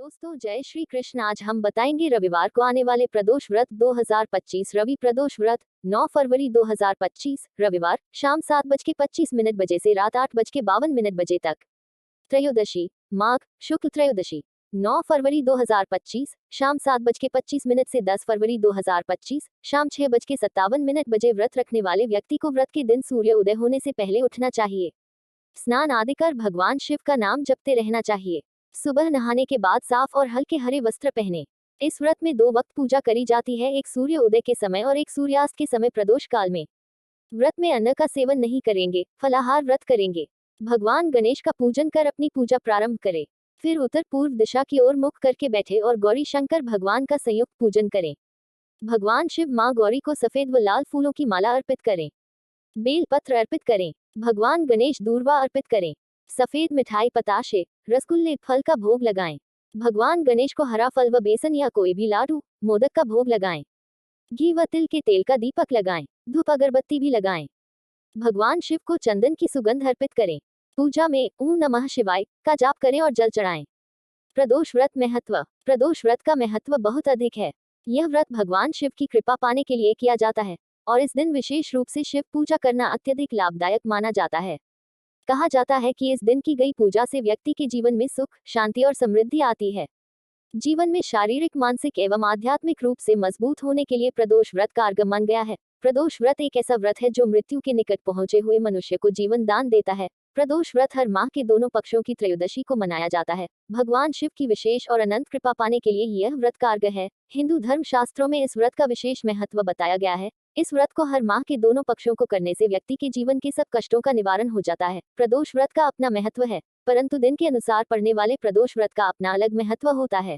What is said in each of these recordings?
दोस्तों जय श्री कृष्ण। आज हम बताएंगे रविवार को आने वाले प्रदोष व्रत 2025 रवि प्रदोष व्रत 9 फरवरी 2025 रविवार शाम 7:25 बजे से रात 8:52 बजे तक। त्रयोदशी माघ शुक्ल त्रयोदशी 9 फरवरी 2025 शाम 7:25 से 10 फरवरी 2025 शाम 6:57 बजे। व्रत रखने वाले व्यक्ति को व्रत के दिन सूर्य उदय होने से पहले उठना चाहिए। स्नान आदि कर भगवान शिव का नाम जपते रहना चाहिए। सुबह नहाने के बाद साफ और हल्के हरे वस्त्र पहने। इस व्रत में 2 वक्त पूजा करी जाती है, एक सूर्य उदय के समय और एक सूर्यास्त के समय प्रदोष काल में। व्रत में अन्न का सेवन नहीं करेंगे, फलाहार व्रत करेंगे। भगवान गणेश का पूजन कर अपनी पूजा प्रारंभ करें। फिर उत्तर पूर्व दिशा की ओर मुख करके बैठे और गौरी शंकर भगवान का संयुक्त पूजन करें। भगवान शिव मां गौरी को सफेद व लाल फूलों की माला अर्पित करें। बेल पत्र अर्पित करें। भगवान गणेश दूर्वा अर्पित करें। सफेद मिठाई बताशे रसगुल्ले फल का भोग लगाएं। भगवान गणेश को हरा फल व बेसन या कोई भी लाडू मोदक का भोग लगाएं। घी व तिल के तेल का दीपक लगाएं। धूप अगरबत्ती भी लगाएं। भगवान शिव को चंदन की सुगंध अर्पित करें। पूजा में ओम नमः शिवाय का जाप करें और जल चढ़ाएं। प्रदोष व्रत महत्व। प्रदोष व्रत का महत्व बहुत अधिक है। यह व्रत भगवान शिव की कृपा पाने के लिए किया जाता है और इस दिन विशेष रूप से शिव पूजा करना अत्यधिक लाभदायक माना जाता है। कहा जाता है कि इस दिन की गई पूजा से व्यक्ति के जीवन में सुख, शांति और समृद्धि आती है। जीवन में शारीरिक, मानसिक एवं आध्यात्मिक रूप से मजबूत होने के लिए प्रदोष व्रत कारगर मान गया है। प्रदोष व्रत एक ऐसा व्रत है जो मृत्यु के निकट पहुंचे हुए मनुष्य को जीवन दान देता है। प्रदोष व्रत हर माह के दोनों पक्षों की त्रयोदशी को मनाया जाता है। भगवान शिव की विशेष और अनंत कृपा पाने के लिए यह व्रत कारगर है। हिंदू धर्म शास्त्रों में इस व्रत का विशेष महत्व बताया गया है। इस व्रत को हर माह के दोनों पक्षों को करने से व्यक्ति के जीवन के सब कष्टों का निवारण हो जाता है। प्रदोष व्रत का अपना महत्व है, परंतु दिन के अनुसार पड़ने वाले प्रदोष व्रत का अपना अलग महत्व होता है।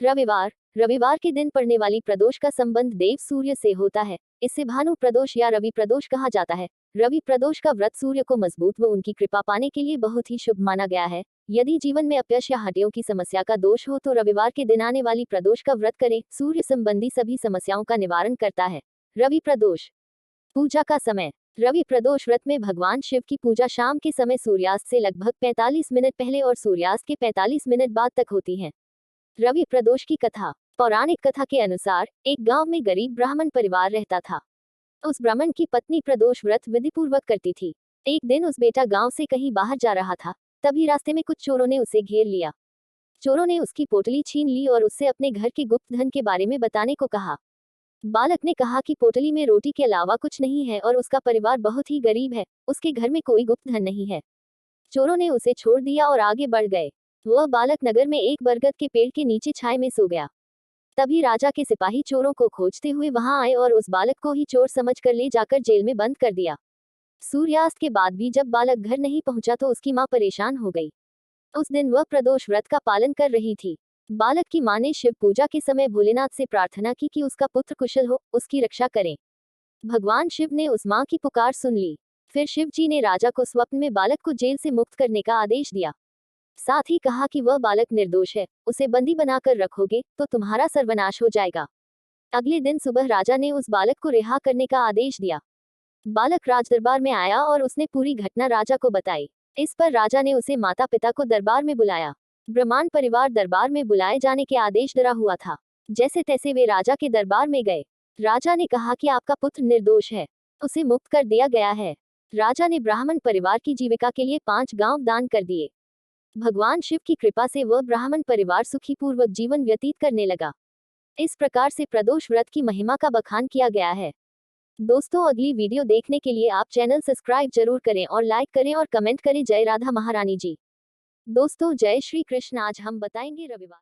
रविवार के दिन पड़ने वाली प्रदोष का संबंध देव सूर्य से होता है। इसे भानु प्रदोष या रवि प्रदोष कहा जाता है। रवि प्रदोष का व्रत सूर्य को मजबूत व उनकी कृपा पाने के लिए बहुत ही शुभ माना गया है। यदि जीवन में अपयश या हड्डियों की समस्या का दोष हो तो रविवार के दिन आने वाली प्रदोष का व्रत करें। सूर्य संबंधी सभी समस्याओं का निवारण करता है। रवि प्रदोष पूजा का समय। रवि प्रदोष व्रत में भगवान शिव की पूजा शाम के समय सूर्यास्त से लगभग 45 मिनट पहले और सूर्यास्त के 45 मिनट बाद तक होती है। रवि प्रदोष की कथा। पौराणिक कथा के अनुसार एक गांव में गरीब ब्राह्मण परिवार रहता था। उस ब्राह्मण की पत्नी प्रदोष व्रत विधिपूर्वक करती थी। एक दिन उस बेटा गांव से कहीं बाहर जा रहा था, तभी रास्ते में कुछ चोरों ने उसे घेर लिया। चोरों ने उसकी पोटली छीन ली और उससे अपने घर के गुप्त धन के बारे में बताने को कहा। बालक ने कहा कि पोटली में रोटी के अलावा कुछ नहीं है और उसका परिवार बहुत ही गरीब है, उसके घर में कोई गुप्त धन नहीं है। चोरों ने उसे छोड़ दिया और आगे बढ़ गए। वह बालक नगर में एक बरगद के पेड़ के नीचे छाए में सो गया। तभी राजा के सिपाही चोरों को खोजते हुए वहां आए और उस बालक को ही चोर समझकर ले जाकर जेल में बंद कर दिया। सूर्यास्त के बाद भी जब बालक घर नहीं पहुंचा तो उसकी मां परेशान हो गई। उस दिन वह प्रदोष व्रत का पालन कर रही थी। बालक की मां ने शिव पूजा के समय भोलेनाथ से प्रार्थना की कि उसका पुत्र कुशल हो, उसकी रक्षा करें। भगवान शिव ने उस मां की पुकार सुन ली। फिर शिव जी ने राजा को स्वप्न में बालक को जेल से मुक्त करने का आदेश दिया। साथ ही कहा कि वह बालक निर्दोष है, उसे बंदी बनाकर रखोगे तो तुम्हारा सर्वनाश हो जाएगा। अगले दिन सुबह राजा ने उस बालक को रिहा करने का आदेश दिया। बालक राजदरबार में आया और उसने पूरी घटना राजा को बताई। इस पर राजा ने उसे माता पिता को दरबार में बुलाया। ब्राह्मण परिवार दरबार में बुलाए जाने के आदेश डरा हुआ था। जैसे तैसे वे राजा के दरबार में गए। राजा ने कहा कि आपका पुत्र निर्दोष है, उसे मुक्त कर दिया गया है। राजा ने ब्राह्मण परिवार की जीविका के लिए 5 गांव दान कर दिए। भगवान शिव की कृपा से वह ब्राह्मण परिवार सुखी पूर्वक जीवन व्यतीत करने लगा। इस प्रकार से प्रदोष व्रत की महिमा का बखान किया गया है। दोस्तों, अगली वीडियो देखने के लिए आप चैनल सब्सक्राइब जरूर करें और लाइक करें और कमेंट करें। जय राधा महारानी जी। दोस्तों जय श्री कृष्ण। आज हम बताएंगे रविवार